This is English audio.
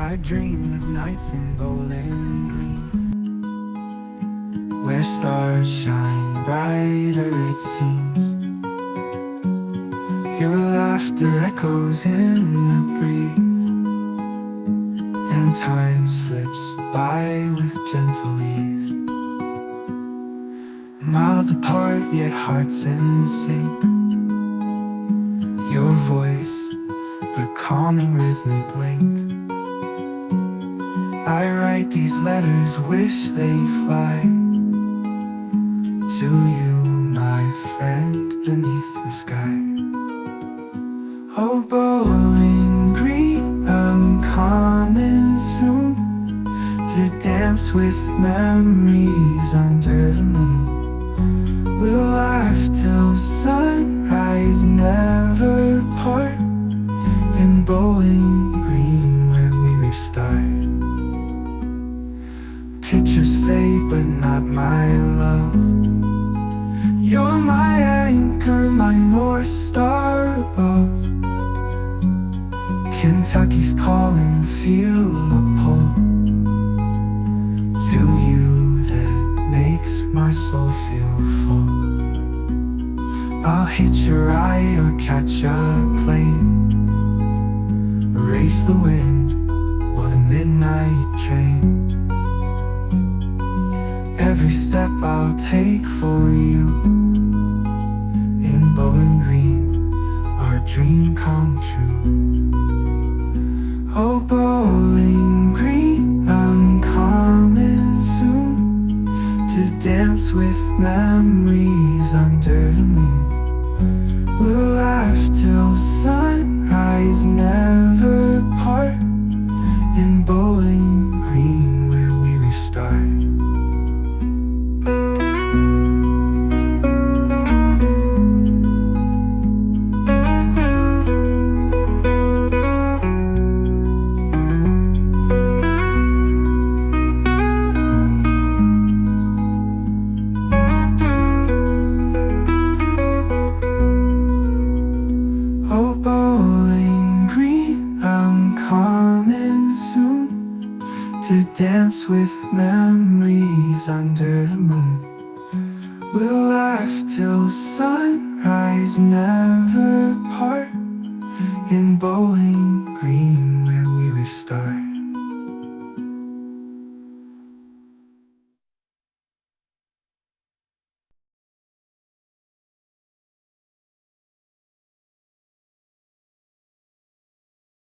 I dream of nights in Bowling Green, where stars shine brighter it seems. Your laughter echoes in the breeze, and time slips by with gentle ease. Miles apart yet hearts in sync, your voice a calming rhythmic link. I write these letters, wish they'd fly to you, my friend, beneath the sky. Oh, Bowling Green, I'm coming soon to dance with memories under the moon. We'll laugh till sunrise, never part, in Bowling Green where we restart. Pictures fade but not my love. You're my anchor, my north star above. Kentucky's calling, feel the pull to you that makes my soul feel full. I'll hitch a ride or catch a plane, race the wind or the midnight train. Every step I'll take for you, in Bowling Green, our dream come true. Oh, Bowling Green, I'm coming soon to dance with memories under the moon. We'll laugh till sunrise, never part, in Bowling Green where we restart. Oh, Bowling Green, I'm coming soon to dance with memories under the moon. We'll laugh till sunrise, never part, in Bowling Green where we restart.